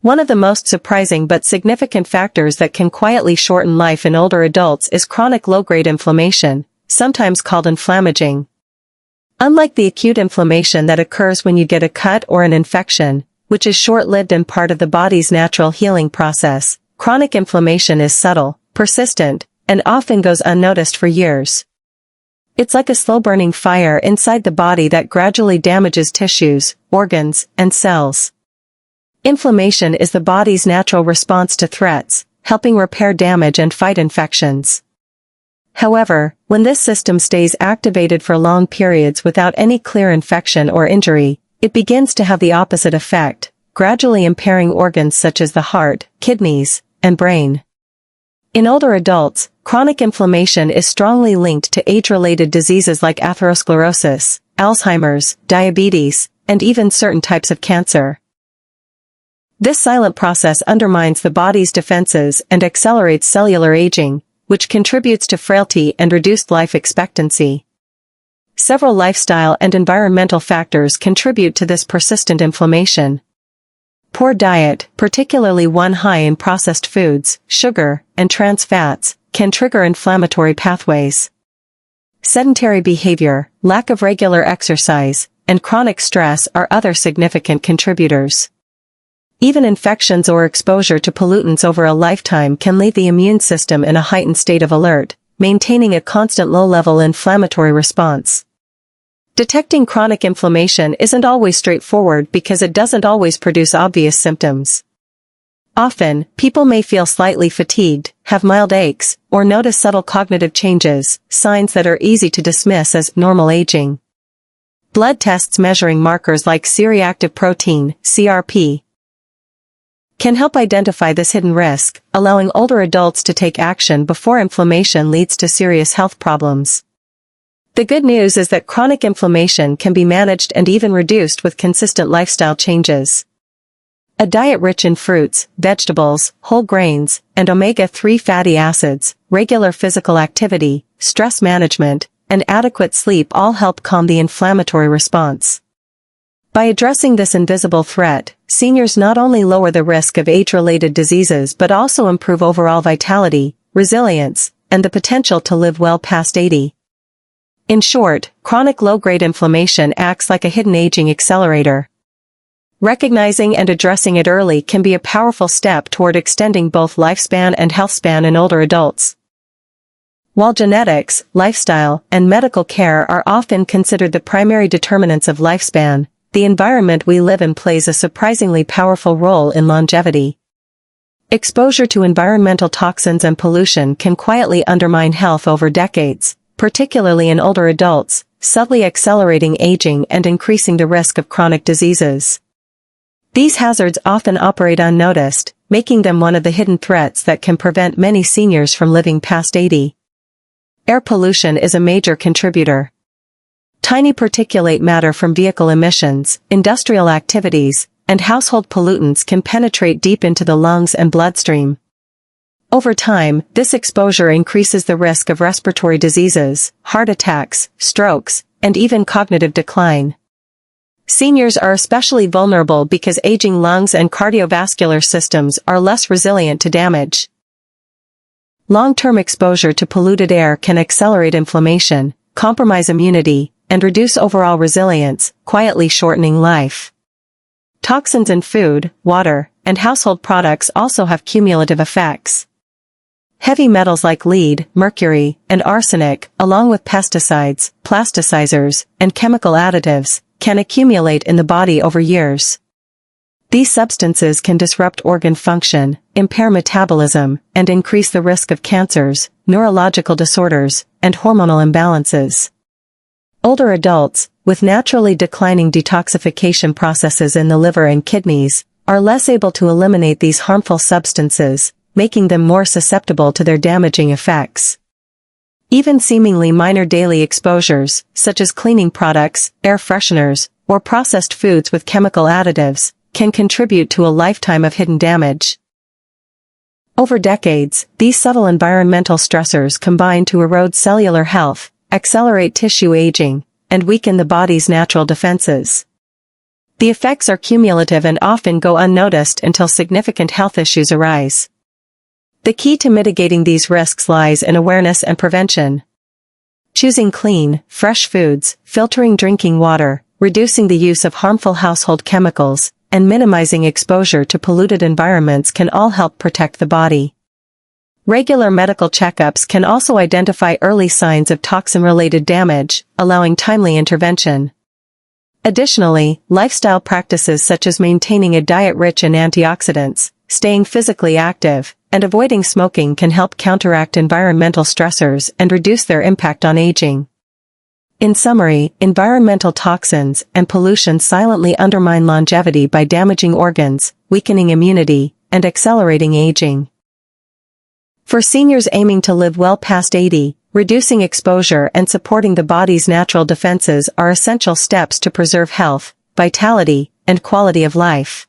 One of the most surprising but significant factors that can quietly shorten life in older adults is chronic low-grade inflammation, sometimes called inflammaging. Unlike the acute inflammation that occurs when you get a cut or an infection, which is short-lived and part of the body's natural healing process, chronic inflammation is subtle, persistent, and often goes unnoticed for years. It's like a slow-burning fire inside the body that gradually damages tissues, organs, and cells. Inflammation is the body's natural response to threats, helping repair damage and fight infections. However, when this system stays activated for long periods without any clear infection or injury, it begins to have the opposite effect, gradually impairing organs such as the heart, kidneys, and brain. In older adults, chronic inflammation is strongly linked to age-related diseases like atherosclerosis, Alzheimer's, diabetes, and even certain types of cancer. This silent process undermines the body's defenses and accelerates cellular aging, which contributes to frailty and reduced life expectancy. Several lifestyle and environmental factors contribute to this persistent inflammation. Poor diet, particularly one high in processed foods, sugar, and trans fats, can trigger inflammatory pathways. Sedentary behavior, lack of regular exercise, and chronic stress are other significant contributors. Even infections or exposure to pollutants over a lifetime can leave the immune system in a heightened state of alert, maintaining a constant low-level inflammatory response. Detecting chronic inflammation isn't always straightforward because it doesn't always produce obvious symptoms. Often, people may feel slightly fatigued, have mild aches, or notice subtle cognitive changes, signs that are easy to dismiss as normal aging. Blood tests measuring markers like C-reactive protein, CRP, can help identify this hidden risk, allowing older adults to take action before inflammation leads to serious health problems. The good news is that chronic inflammation can be managed and even reduced with consistent lifestyle changes. A diet rich in fruits, vegetables, whole grains, and omega-3 fatty acids, regular physical activity, stress management, and adequate sleep all help calm the inflammatory response. By addressing this invisible threat, seniors not only lower the risk of age-related diseases but also improve overall vitality, resilience, and the potential to live well past 80. In short, chronic low-grade inflammation acts like a hidden aging accelerator. Recognizing and addressing it early can be a powerful step toward extending both lifespan and healthspan in older adults. While genetics, lifestyle, and medical care are often considered the primary determinants of lifespan, the environment we live in plays a surprisingly powerful role in longevity. Exposure to environmental toxins and pollution can quietly undermine health over decades, particularly in older adults, subtly accelerating aging and increasing the risk of chronic diseases. These hazards often operate unnoticed, making them one of the hidden threats that can prevent many seniors from living past 80. Air pollution is a major contributor. Tiny particulate matter from vehicle emissions, industrial activities, and household pollutants can penetrate deep into the lungs and bloodstream. Over time, this exposure increases the risk of respiratory diseases, heart attacks, strokes, and even cognitive decline. Seniors are especially vulnerable because aging lungs and cardiovascular systems are less resilient to damage. Long-term exposure to polluted air can accelerate inflammation, compromise immunity, and reduce overall resilience, quietly shortening life. Toxins in food, water, and household products also have cumulative effects. Heavy metals like lead, mercury, and arsenic, along with pesticides, plasticizers, and chemical additives, can accumulate in the body over years. These substances can disrupt organ function, impair metabolism, and increase the risk of cancers, neurological disorders, and hormonal imbalances. Older adults, with naturally declining detoxification processes in the liver and kidneys, are less able to eliminate these harmful substances, making them more susceptible to their damaging effects. Even seemingly minor daily exposures, such as cleaning products, air fresheners, or processed foods with chemical additives, can contribute to a lifetime of hidden damage. Over decades, these subtle environmental stressors combine to erode cellular health, accelerate tissue aging, and weaken the body's natural defenses. The effects are cumulative and often go unnoticed until significant health issues arise. The key to mitigating these risks lies in awareness and prevention. Choosing clean, fresh foods, filtering drinking water, reducing the use of harmful household chemicals, and minimizing exposure to polluted environments can all help protect the body. Regular medical checkups can also identify early signs of toxin-related damage, allowing timely intervention. Additionally, lifestyle practices such as maintaining a diet rich in antioxidants, staying physically active, and avoiding smoking can help counteract environmental stressors and reduce their impact on aging. In summary, environmental toxins and pollution silently undermine longevity by damaging organs, weakening immunity, and accelerating aging. For seniors aiming to live well past 80, reducing exposure and supporting the body's natural defenses are essential steps to preserve health, vitality, and quality of life.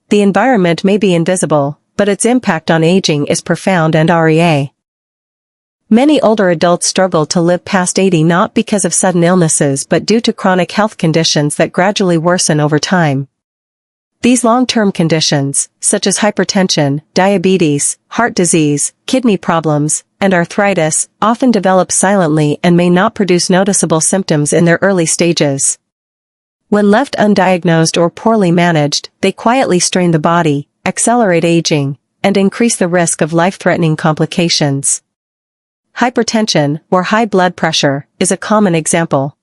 The environment may be invisible, but its impact on aging is profound and real. Many older adults struggle to live past 80 not because of sudden illnesses but due to chronic health conditions that gradually worsen over time. These long-term conditions, such as hypertension, diabetes, heart disease, kidney problems, and arthritis, often develop silently and may not produce noticeable symptoms in their early stages. When left undiagnosed or poorly managed, they quietly strain the body, accelerate aging, and increase the risk of life-threatening complications. Hypertension, or high blood pressure, is a common example.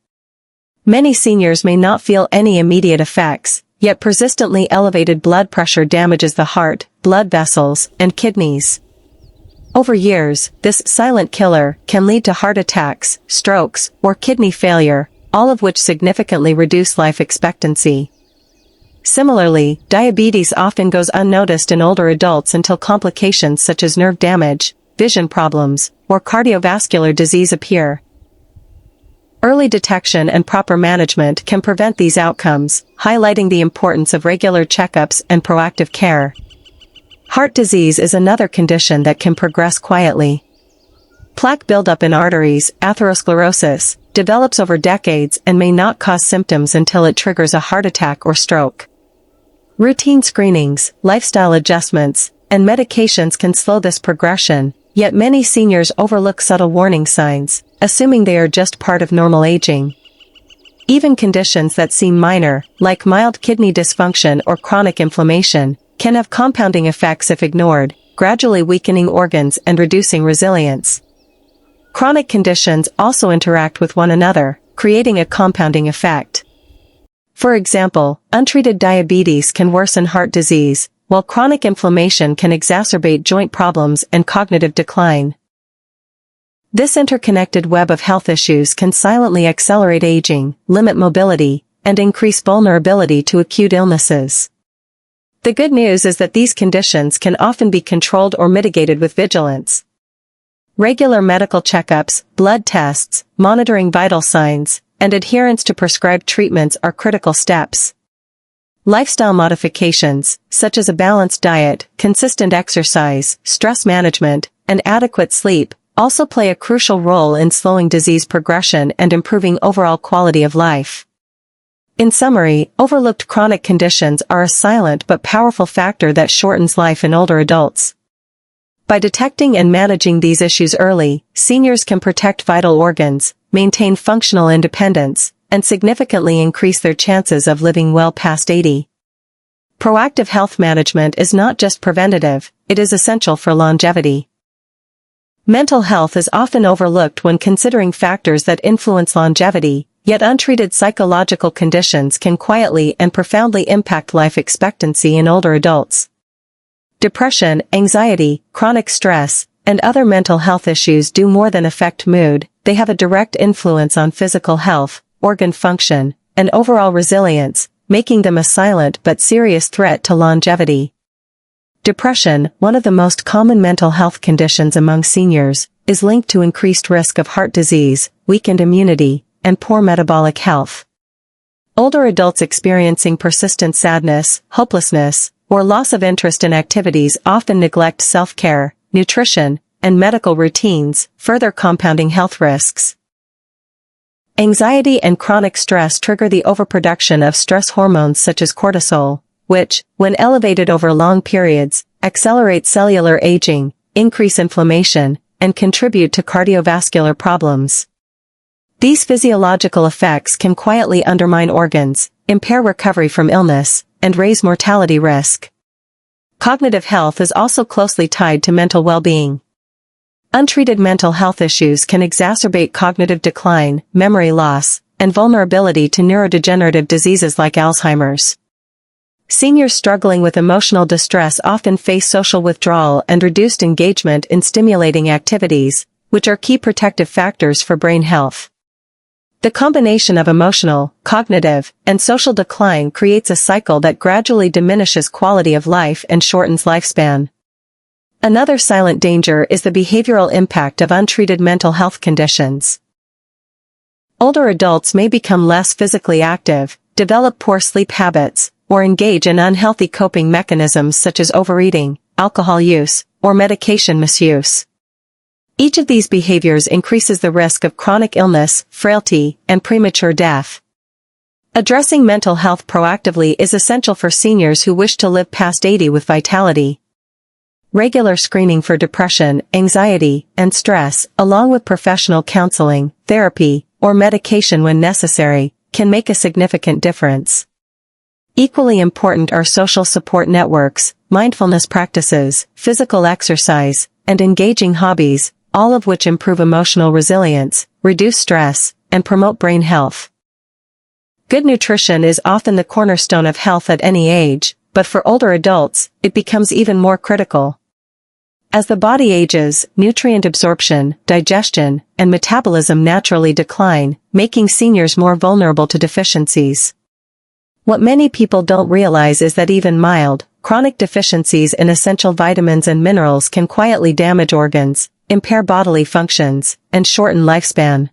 Many seniors may not feel any immediate effects, yet persistently elevated blood pressure damages the heart, blood vessels, and kidneys. Over years, this silent killer can lead to heart attacks, strokes, or kidney failure, all of which significantly reduce life expectancy. Similarly, diabetes often goes unnoticed in older adults until complications such as nerve damage, vision problems, or cardiovascular disease appear. Early detection and proper management can prevent these outcomes, highlighting the importance of regular checkups and proactive care. Heart disease is another condition that can progress quietly. Plaque buildup in arteries, atherosclerosis, develops over decades and may not cause symptoms until it triggers a heart attack or stroke. Routine screenings, lifestyle adjustments, and medications can slow this progression, yet many seniors overlook subtle warning signs, assuming they are just part of normal aging. Even conditions that seem minor, like mild kidney dysfunction or chronic inflammation, can have compounding effects if ignored, gradually weakening organs and reducing resilience. Chronic conditions also interact with one another, creating a compounding effect. For example, untreated diabetes can worsen heart disease, while chronic inflammation can exacerbate joint problems and cognitive decline. This interconnected web of health issues can silently accelerate aging, limit mobility, and increase vulnerability to acute illnesses. The good news is that these conditions can often be controlled or mitigated with vigilance. Regular medical checkups, blood tests, monitoring vital signs, and adherence to prescribed treatments are critical steps. Lifestyle modifications, such as a balanced diet, consistent exercise, stress management, and adequate sleep, also play a crucial role in slowing disease progression and improving overall quality of life. In summary, overlooked chronic conditions are a silent but powerful factor that shortens life in older adults. By detecting and managing these issues early, seniors can protect vital organs, maintain functional independence, and significantly increase their chances of living well past 80. Proactive health management is not just preventative, it is essential for longevity. Mental health is often overlooked when considering factors that influence longevity, yet untreated psychological conditions can quietly and profoundly impact life expectancy in older adults. Depression, anxiety, chronic stress, and other mental health issues do more than affect mood, they have a direct influence on physical health, organ function, and overall resilience, making them a silent but serious threat to longevity. Depression, one of the most common mental health conditions among seniors, is linked to increased risk of heart disease, weakened immunity, and poor metabolic health. Older adults experiencing persistent sadness, hopelessness, or loss of interest in activities often neglect self-care, nutrition, and medical routines, further compounding health risks. Anxiety and chronic stress trigger the overproduction of stress hormones such as cortisol, which, when elevated over long periods, accelerate cellular aging, increase inflammation, and contribute to cardiovascular problems. These physiological effects can quietly undermine organs, impair recovery from illness, and raise mortality risk. Cognitive health is also closely tied to mental well-being. Untreated mental health issues can exacerbate cognitive decline, memory loss, and vulnerability to neurodegenerative diseases like Alzheimer's. Seniors struggling with emotional distress often face social withdrawal and reduced engagement in stimulating activities, which are key protective factors for brain health. The combination of emotional, cognitive, and social decline creates a cycle that gradually diminishes quality of life and shortens lifespan. Another silent danger is the behavioral impact of untreated mental health conditions. Older adults may become less physically active, develop poor sleep habits, or engage in unhealthy coping mechanisms such as overeating, alcohol use, or medication misuse. Each of these behaviors increases the risk of chronic illness, frailty, and premature death. Addressing mental health proactively is essential for seniors who wish to live past 80 with vitality. Regular screening for depression, anxiety, and stress, along with professional counseling, therapy, or medication when necessary, can make a significant difference. Equally important are social support networks, mindfulness practices, physical exercise, and engaging hobbies, all of which improve emotional resilience, reduce stress, and promote brain health. Good nutrition is often the cornerstone of health at any age, but for older adults, it becomes even more critical. As the body ages, nutrient absorption, digestion, and metabolism naturally decline, making seniors more vulnerable to deficiencies. What many people don't realize is that even mild, chronic deficiencies in essential vitamins and minerals can quietly damage organs, impair bodily functions, and shorten lifespan.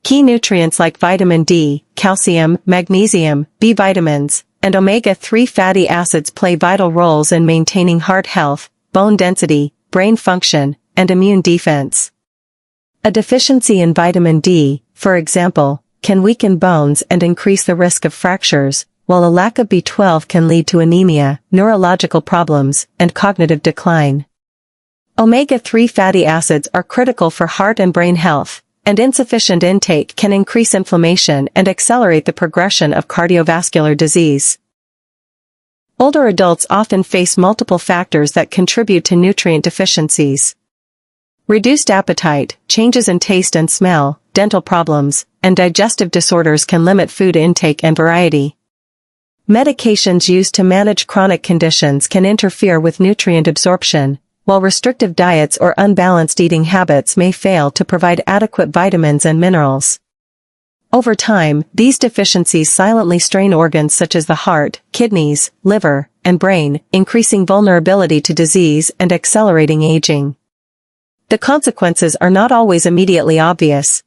Key nutrients like vitamin D, calcium, magnesium, B vitamins, and omega-3 fatty acids play vital roles in maintaining heart health, bone density, brain function, and immune defense. A deficiency in vitamin D, for example, can weaken bones and increase the risk of fractures, while a lack of B12 can lead to anemia, neurological problems, and cognitive decline. Omega-3 fatty acids are critical for heart and brain health, and insufficient intake can increase inflammation and accelerate the progression of cardiovascular disease. Older adults often face multiple factors that contribute to nutrient deficiencies. Reduced appetite, changes in taste and smell, dental problems, and digestive disorders can limit food intake and variety. Medications used to manage chronic conditions can interfere with nutrient absorption, while restrictive diets or unbalanced eating habits may fail to provide adequate vitamins and minerals. Over time, these deficiencies silently strain organs such as the heart, kidneys, liver, and brain, increasing vulnerability to disease and accelerating aging. The consequences are not always immediately obvious.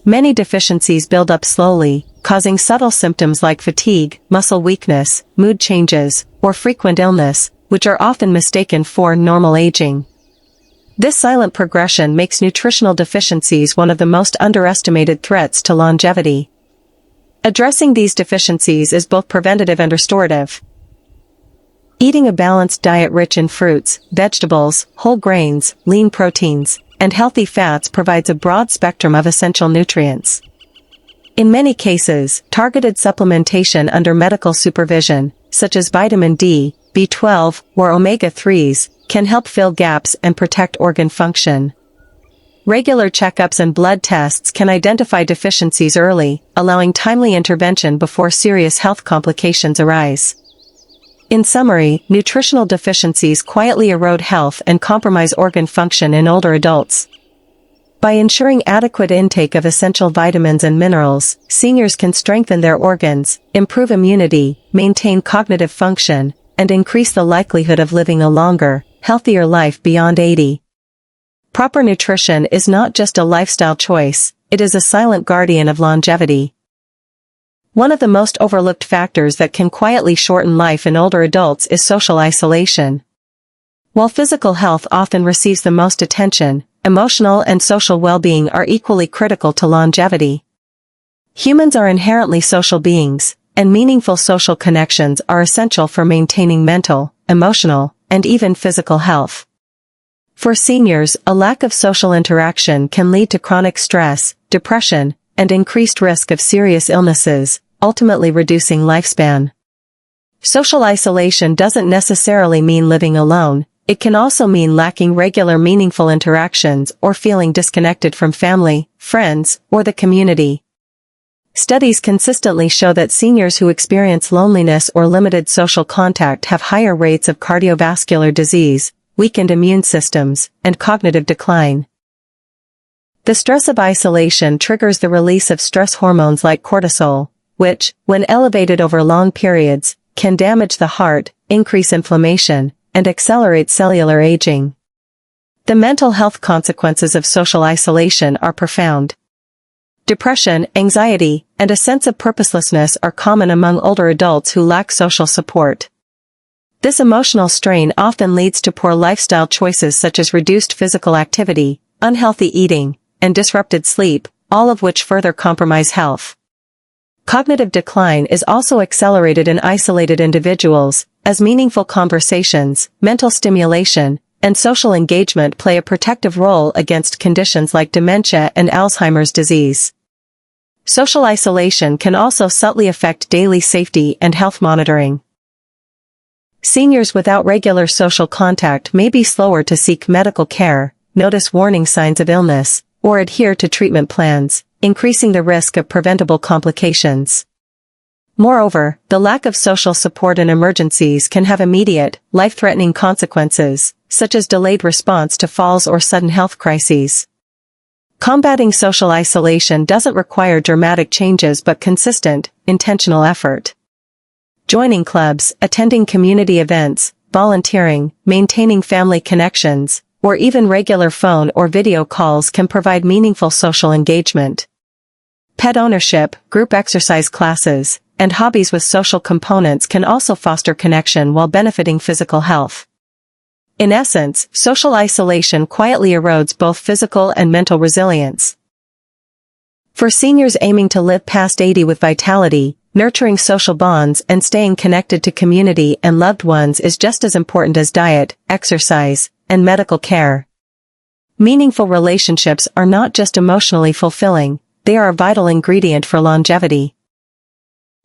Many deficiencies build up slowly, causing subtle symptoms like fatigue, muscle weakness, mood changes, or frequent illness, which are often mistaken for normal aging. This silent progression makes nutritional deficiencies one of the most underestimated threats to longevity. Addressing these deficiencies is both preventative and restorative. Eating a balanced diet rich in fruits, vegetables, whole grains, lean proteins, and healthy fats provides a broad spectrum of essential nutrients. In many cases, targeted supplementation under medical supervision, such as vitamin D, B12, or omega-3s, can help fill gaps and protect organ function. Regular checkups and blood tests can identify deficiencies early, allowing timely intervention before serious health complications arise. In summary, nutritional deficiencies quietly erode health and compromise organ function in older adults. By ensuring adequate intake of essential vitamins and minerals, seniors can strengthen their organs, improve immunity, maintain cognitive function, and increase the likelihood of living a longer, healthier life beyond 80. Proper nutrition is not just a lifestyle choice, it is a silent guardian of longevity. One of the most overlooked factors that can quietly shorten life in older adults is social isolation. While physical health often receives the most attention, emotional and social well-being are equally critical to longevity. Humans are inherently social beings, and meaningful social connections are essential for maintaining mental, emotional, and even physical health. For seniors, a lack of social interaction can lead to chronic stress, depression, and increased risk of serious illnesses, ultimately reducing lifespan. Social isolation doesn't necessarily mean living alone. It can also mean lacking regular meaningful interactions or feeling disconnected from family, friends, or the community. Studies consistently show that seniors who experience loneliness or limited social contact have higher rates of cardiovascular disease, weakened immune systems, and cognitive decline. The stress of isolation triggers the release of stress hormones like cortisol, which, when elevated over long periods, can damage the heart, increase inflammation, and accelerate cellular aging. The mental health consequences of social isolation are profound. Depression, anxiety, and a sense of purposelessness are common among older adults who lack social support. This emotional strain often leads to poor lifestyle choices such as reduced physical activity, unhealthy eating, and disrupted sleep, all of which further compromise health. Cognitive decline is also accelerated in isolated individuals, as meaningful conversations, mental stimulation, and social engagement play a protective role against conditions like dementia and Alzheimer's disease. Social isolation can also subtly affect daily safety and health monitoring. Seniors without regular social contact may be slower to seek medical care, notice warning signs of illness, or adhere to treatment plans, increasing the risk of preventable complications. Moreover, the lack of social support in emergencies can have immediate, life-threatening consequences, such as delayed response to falls or sudden health crises. Combating social isolation doesn't require dramatic changes but consistent, intentional effort. Joining clubs, attending community events, volunteering, maintaining family connections, or even regular phone or video calls can provide meaningful social engagement. Pet ownership, group exercise classes, and hobbies with social components can also foster connection while benefiting physical health. In essence, social isolation quietly erodes both physical and mental resilience. For seniors aiming to live past 80 with vitality, nurturing social bonds and staying connected to community and loved ones is just as important as diet, exercise, and medical care. Meaningful relationships are not just emotionally fulfilling, they are a vital ingredient for longevity.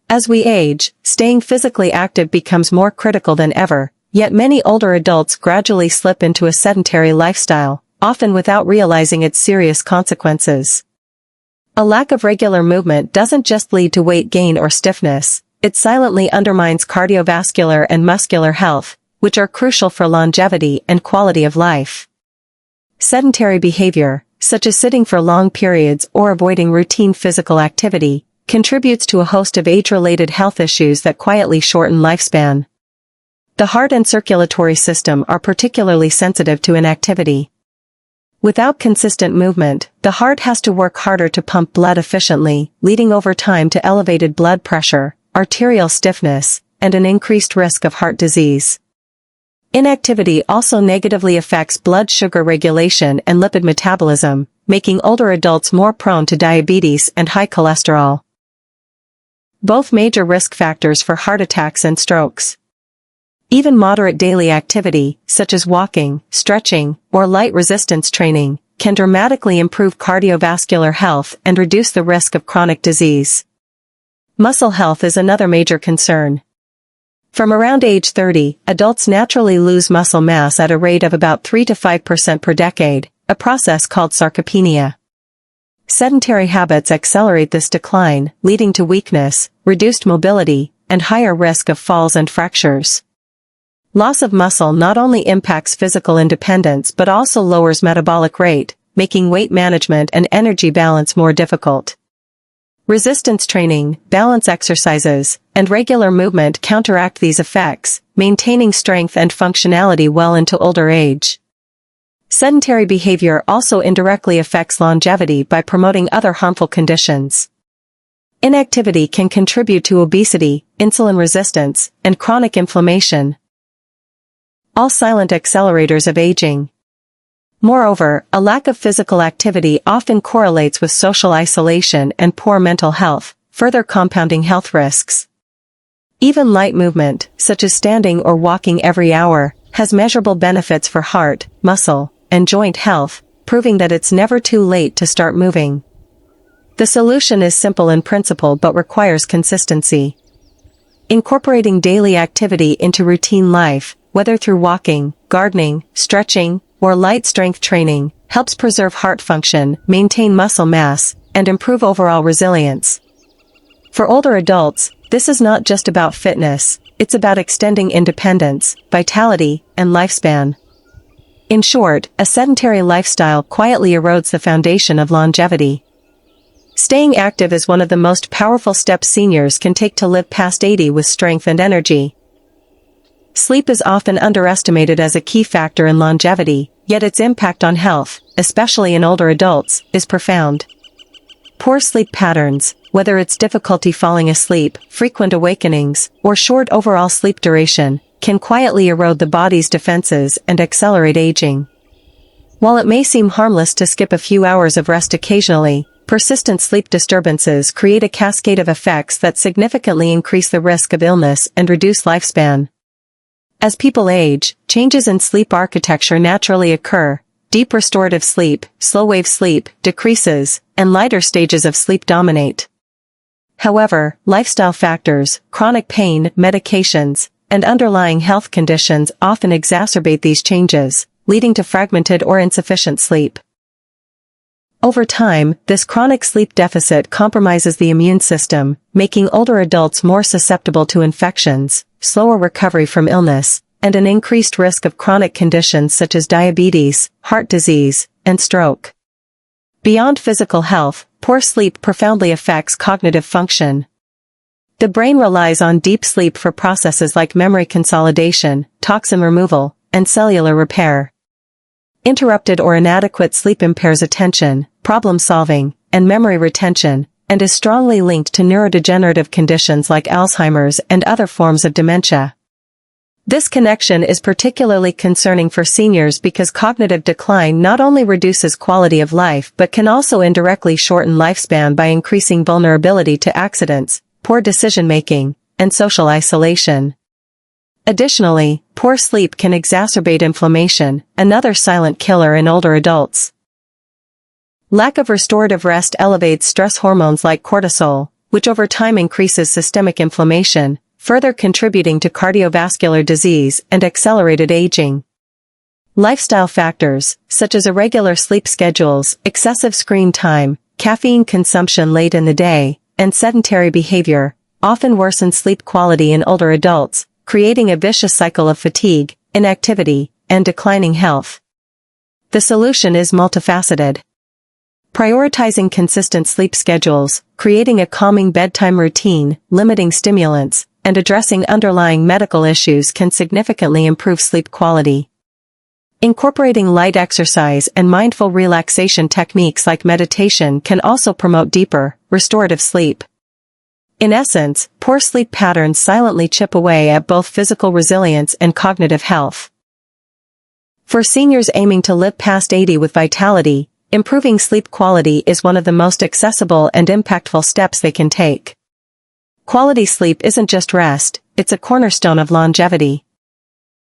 As we age, staying physically active becomes more critical than ever, yet many older adults gradually slip into a sedentary lifestyle, often without realizing its serious consequences. A lack of regular movement doesn't just lead to weight gain or stiffness, it silently undermines cardiovascular and muscular health, which are crucial for longevity and quality of life. Sedentary behavior, such as sitting for long periods or avoiding routine physical activity, contributes to a host of age-related health issues that quietly shorten lifespan. The heart and circulatory system are particularly sensitive to inactivity. Without consistent movement, the heart has to work harder to pump blood efficiently, leading over time to elevated blood pressure, arterial stiffness, and an increased risk of heart disease. Inactivity also negatively affects blood sugar regulation and lipid metabolism, making older adults more prone to diabetes and high cholesterol. Both major risk factors for heart attacks and strokes. Even moderate daily activity, such as walking, stretching, or light resistance training, can dramatically improve cardiovascular health and reduce the risk of chronic disease. Muscle health is another major concern. From around age 30, adults naturally lose muscle mass at a rate of about 3 to 5% per decade, a process called sarcopenia. Sedentary habits accelerate this decline, leading to weakness, reduced mobility, and higher risk of falls and fractures. Loss of muscle not only impacts physical independence but also lowers metabolic rate, making weight management and energy balance more difficult. Resistance training, balance exercises, and regular movement counteract these effects, maintaining strength and functionality well into older age. Sedentary behavior also indirectly affects longevity by promoting other harmful conditions. Inactivity can contribute to obesity, insulin resistance, and chronic inflammation. All silent accelerators of aging. Moreover, a lack of physical activity often correlates with social isolation and poor mental health, further compounding health risks. Even light movement, such as standing or walking every hour, has measurable benefits for heart, muscle, and joint health, proving that it's never too late to start moving. The solution is simple in principle but requires consistency. Incorporating daily activity into routine life, whether through walking, gardening, stretching, or light strength training, helps preserve heart function, maintain muscle mass, and improve overall resilience. For older adults, this is not just about fitness, it's about extending independence, vitality, and lifespan. In short, a sedentary lifestyle quietly erodes the foundation of longevity. Staying active is one of the most powerful steps seniors can take to live past 80 with strength and energy. Sleep is often underestimated as a key factor in longevity, yet its impact on health, especially in older adults, is profound. Poor sleep patterns, whether it's difficulty falling asleep, frequent awakenings, or short overall sleep duration, can quietly erode the body's defenses and accelerate aging. While it may seem harmless to skip a few hours of rest occasionally, persistent sleep disturbances create a cascade of effects that significantly increase the risk of illness and reduce lifespan. As people age, changes in sleep architecture naturally occur. Deep restorative sleep, slow-wave sleep, decreases, and lighter stages of sleep dominate. However, lifestyle factors, chronic pain, medications, and underlying health conditions often exacerbate these changes, leading to fragmented or insufficient sleep. Over time, this chronic sleep deficit compromises the immune system, making older adults more susceptible to infections, slower recovery from illness, and an increased risk of chronic conditions such as diabetes, heart disease, and stroke. Beyond physical health, poor sleep profoundly affects cognitive function. The brain relies on deep sleep for processes like memory consolidation, toxin removal, and cellular repair. Interrupted or inadequate sleep impairs attention, problem-solving, and memory retention, and is strongly linked to neurodegenerative conditions like Alzheimer's and other forms of dementia. This connection is particularly concerning for seniors because cognitive decline not only reduces quality of life but can also indirectly shorten lifespan by increasing vulnerability to accidents, poor decision-making, and social isolation. Additionally, poor sleep can exacerbate inflammation, another silent killer in older adults. Lack of restorative rest elevates stress hormones like cortisol, which over time increases systemic inflammation, further contributing to cardiovascular disease and accelerated aging. Lifestyle factors, such as irregular sleep schedules, excessive screen time, caffeine consumption late in the day, and sedentary behavior, often worsen sleep quality in older adults, creating a vicious cycle of fatigue, inactivity, and declining health. The solution is multifaceted. Prioritizing consistent sleep schedules, creating a calming bedtime routine, limiting stimulants, and addressing underlying medical issues can significantly improve sleep quality. Incorporating light exercise and mindful relaxation techniques like meditation can also promote deeper, restorative sleep. In essence, poor sleep patterns silently chip away at both physical resilience and cognitive health. For seniors aiming to live past 80 with vitality, improving sleep quality is one of the most accessible and impactful steps they can take. Quality sleep isn't just rest, it's a cornerstone of longevity.